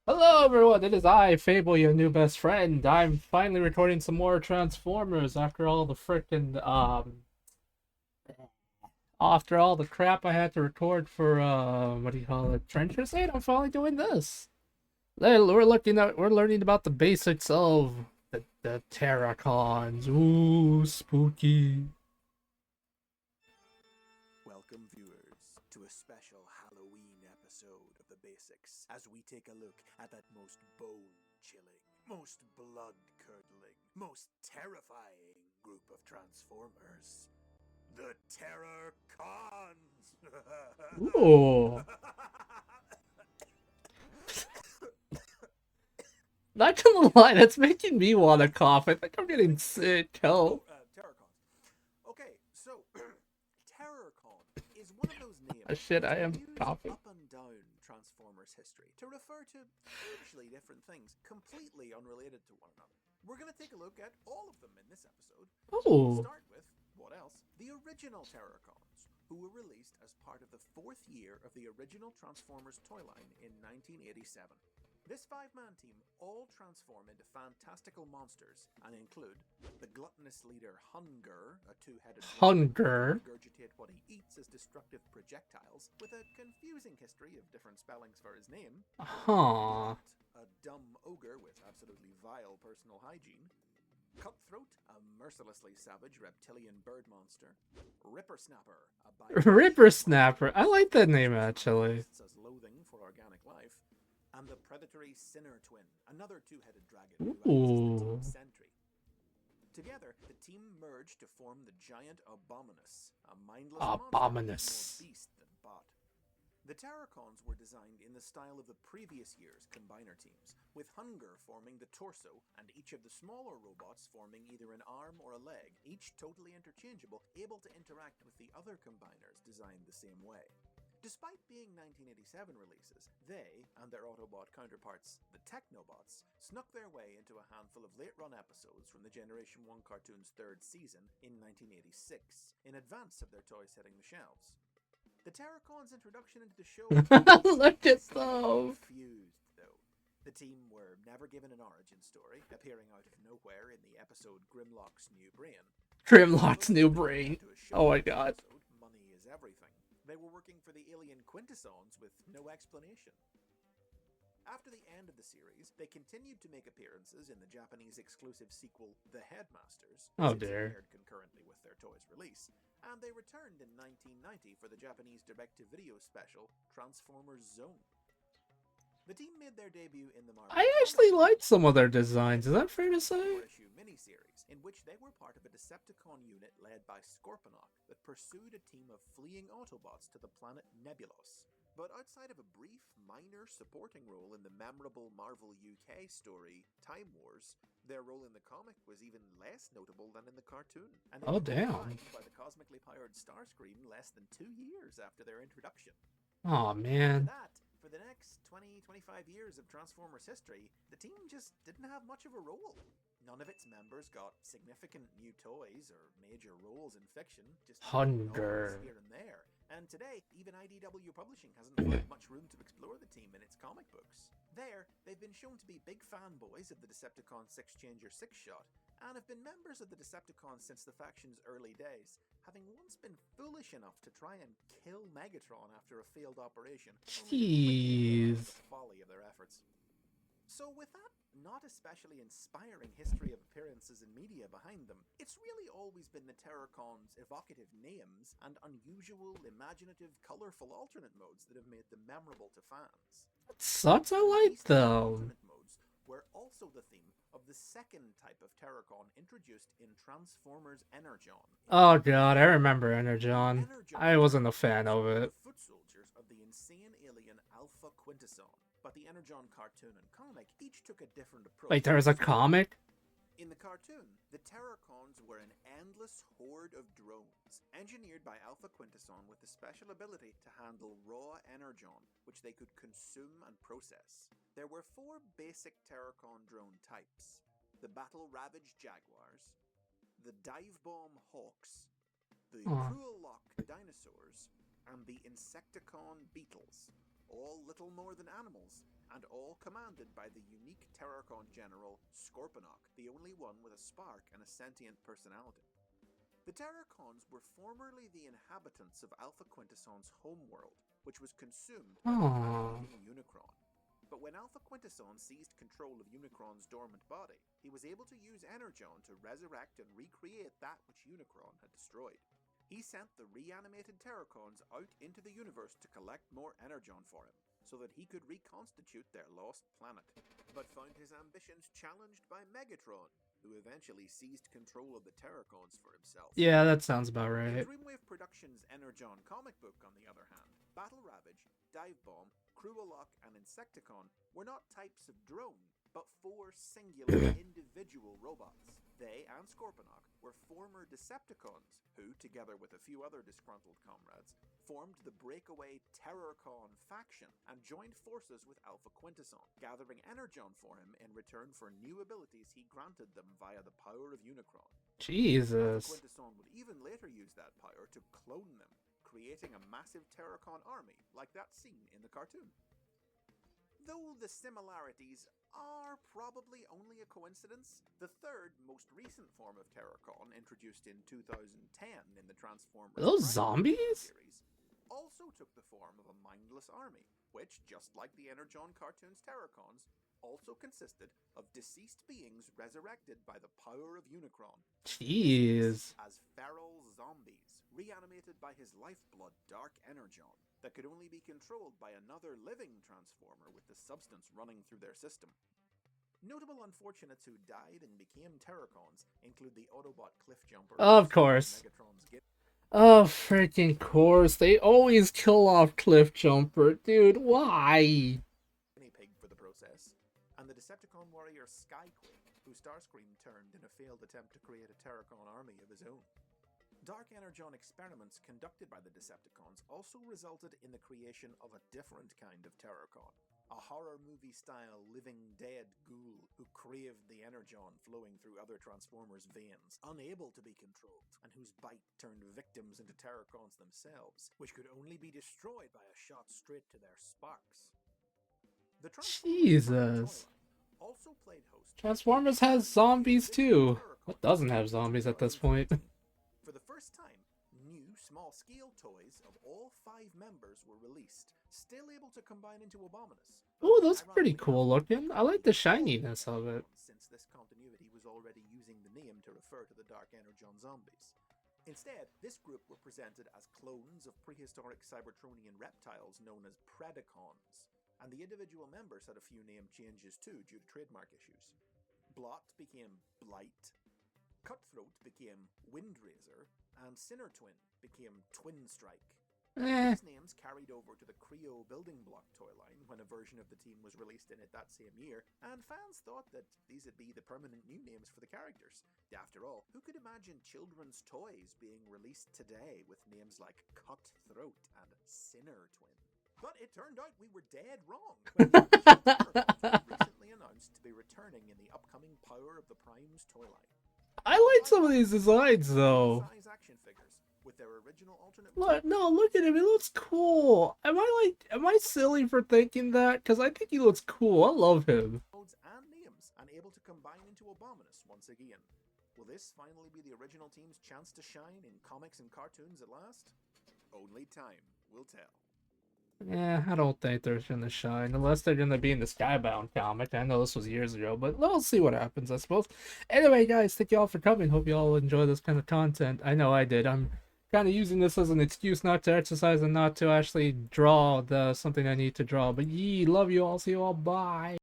Hello everyone, it is I, Fable, your new best friend. I'm finally recording some more Transformers after all the frickin' after all the crap I had to record for what do you call it? Trench Crusade. I'm finally doing this. We're learning about the basics of the Terrorcons. Ooh, spooky. Welcome, viewers, to a special Halloween episode of The Basics as we take a look at that most bone chilling, most blood curdling, most terrifying group of Transformers the Terrorcons! Ooh. Not gonna lie, that's making me want to cough. I think I'm getting sick. Help. Terrorcons. Okay, so Terrorcon is one of those names Shit, which I we am use coughing. up and down Transformers history to refer to hugely different things, completely unrelated to one another. We're going to take a look at all of them in this episode. We'll Ooh. start with, what else? The original Terrorcons, who were released as part of the 4th year of the original Transformers toy line in 1987. This 5-man team all transform into fantastical monsters and include the gluttonous leader Hunger, a two-headed dragon who Hunger. can regurgitate what he eats as destructive projectiles, with a confusing history of different spellings for his name. Huh. Blunt, a dumb ogre with absolutely vile personal hygiene. Cutthroat, a mercilessly savage reptilian bird monster. Rippersnapper, a Ripper bipedal Snapper. I like that name actually. as loathing for organic life. And the predatory Sinner Twin, another two-headed dragon who acts as the Ooh. team's sentry. Together, the team merged to form the giant Abominus, a mindless monster who's Abominus. more beast than bot. The Terracons were designed in the style of the previous year's combiner teams, with Hunger forming the torso and each of the smaller robots forming either an arm or a leg, each totally interchangeable, able to interact with the other combiners designed the same way. Despite being 1987 releases, they and their Autobot counterparts, the Technobots, snuck their way into a handful of late-run episodes from the Generation 1 cartoon's 3rd season in 1986, in advance of their toys hitting the shelves. The Terracons' introduction into the show Look at slightly them. confused, though. The team were never given an origin story, appearing out of nowhere in the episode Grimlock's New Brain. Grimlock's new brain. Oh my god. Episode, Money is Everything. They were working for the alien Quintessons with no explanation. After the end of the series, they continued to make appearances in the Japanese exclusive sequel The Headmasters, Oh since it dear. aired concurrently with their toy's release, and they returned in 1990 for the Japanese direct-to-video special Transformers Zone. The team made their debut in the Marvel I Comics actually like some of their in designs. Is that fair to say? 4-issue miniseries, in which they were part of a Decepticon unit led by Scorponok that pursued a team of fleeing Autobots to the planet Nebulos. But outside of a brief, minor supporting role in the memorable Marvel UK story Time Wars, their role in the comic was even less notable than in the cartoon, and they Oh were damn. refined by the cosmically powered Starscream less than 2 years after their introduction. Oh After man. that, for the next 20-25 years of Transformers history, the team just didn't have much of a role. None of its members got significant new toys or major roles in fiction, just Hunger. here and there. And today, even IDW Publishing hasn't found much room to explore the team in its comic books. There, they've been shown to be big fanboys of the Decepticon Six-Changer Six-Shot, and have been members of the Decepticons since the faction's early days, having once been foolish enough to try and kill Megatron after a failed operation, Jeez. the folly of their efforts. So with that not especially inspiring history of appearances in media behind them, it's really always been the Terrorcons' evocative names and unusual, imaginative, colourful alternate modes that have made them memorable to fans. That sucks. I like These them. alternate modes were also the theme of the second type of Terrorcon introduced in Transformers Energon. Oh god, I remember Energon. I wasn't a fan of it. The foot soldiers of the insane alien Alpha Quintesson. But the Energon cartoon and comic each took a different approach. Wait, there was a comic? In the cartoon, the Terrorcons were an endless horde of drones, engineered by Alpha Quintesson with the special ability to handle raw Energon, which they could consume and process. There were 4 basic Terrorcon drone types: the battle-ravaged Jaguars, the dive-bomb Hawks, the cruel lock dinosaurs, and the Insecticon beetles. all little more than animals, and all commanded by the unique Terrorcon general Scorponok, the only one with a spark and a sentient personality. The Terrorcons were formerly the inhabitants of Alpha Quintesson's homeworld, which was consumed by the Oh. animating Unicron. But when Alpha Quintesson seized control of Unicron's dormant body, he was able to use Energon to resurrect and recreate that which Unicron had destroyed. He sent the reanimated Terrorcons out into the universe to collect more Energon for him, so that he could reconstitute their lost planet, but found his ambitions challenged by Megatron, who eventually seized control of the Terrorcons for himself. Yeah, that sounds about In right. Dreamwave Productions' Energon comic book, on the other hand, Battle Ravage, Dive Bomb, Cruellock, and Insecticon were not types of drone, but 4 singular individual robots. They and Scorponok were former Decepticons who, together with a few other disgruntled comrades, formed the breakaway Terrorcon faction and joined forces with Alpha Quintesson, gathering Energon for him in return for new abilities he granted them via the power of Unicron. Alpha Jesus. Quintesson would even later use that power to clone them, creating a massive Terrorcon army like that seen in the cartoon. Though the similarities are probably only a coincidence, the third, most recent form of Terrorcon, introduced in 2010 in the Transformers Those Terrorcons zombies? series, also took the form of a mindless army, which, just like the Energon cartoon's Terrorcons, also consisted of deceased beings resurrected by the power of Unicron. Jeez. As feral zombies, reanimated by his lifeblood Dark Energon, that could only be controlled by another living Transformer with the substance running through their system. Notable unfortunates who died and became Terrorcons include the Autobot Cliffjumper, Of course. Megatron's Of freaking course. They always kill off Cliffjumper. Dude, why? guinea pig for the process, and the Decepticon warrior Skyquake, who Starscream turned in a failed attempt to create a Terrorcon army of his own. Dark Energon experiments conducted by the Decepticons also resulted in the creation of a different kind of Terrorcon, a horror movie-style living dead ghoul who craved the Energon flowing through other Transformers' veins, unable to be controlled, and whose bite turned victims into Terrorcons themselves, which could only be destroyed by a shot straight to their sparks. The Jesus. also played host. Transformers has zombies too. What doesn't have zombies at this point? For the first time, new small-scale toys of all 5 members were released, still able to combine into Abominus. Ooh, those are pretty cool looking. I like the shininess of it. Since this continuity was already using the name to refer to the Dark Energon zombies. Instead, this group were presented as clones of prehistoric Cybertronian reptiles known as Predacons, and the individual members had a few name changes too due to trademark issues. Blot became Blight, Cutthroat became Windraiser, and Sinner Twin became Twin Strike. These names carried over to the Creo building block toy line when a version of the team was released in it that same year, and fans thought that these would be the permanent new names for the characters. After all, who could imagine children's toys being released today with names like Cutthroat and Sinner Twin? But it turned out we were dead wrong when the Terrorcons were recently announced to be returning in the upcoming Power of the Primes toy line. I like some of these designs though. Size action figures with their original alternate. Look, no, look at him. He looks cool. Am I silly for thinking that? Because I think he looks cool. I love him. And names, and able to combine into Abominus once again. Will this finally be the original team's chance to shine in comics and cartoons at last? Only time will tell. Yeah, I don't think they're gonna shine unless they're gonna be in the Skybound comic. I know this was years ago, but we'll see what happens, I suppose. Anyway, guys, thank you all for coming. Hope you all enjoy this kind of content. I know I did. I'm kind of using this as an excuse not to exercise and not to actually draw something I need to draw. But love you all. See you all. Bye.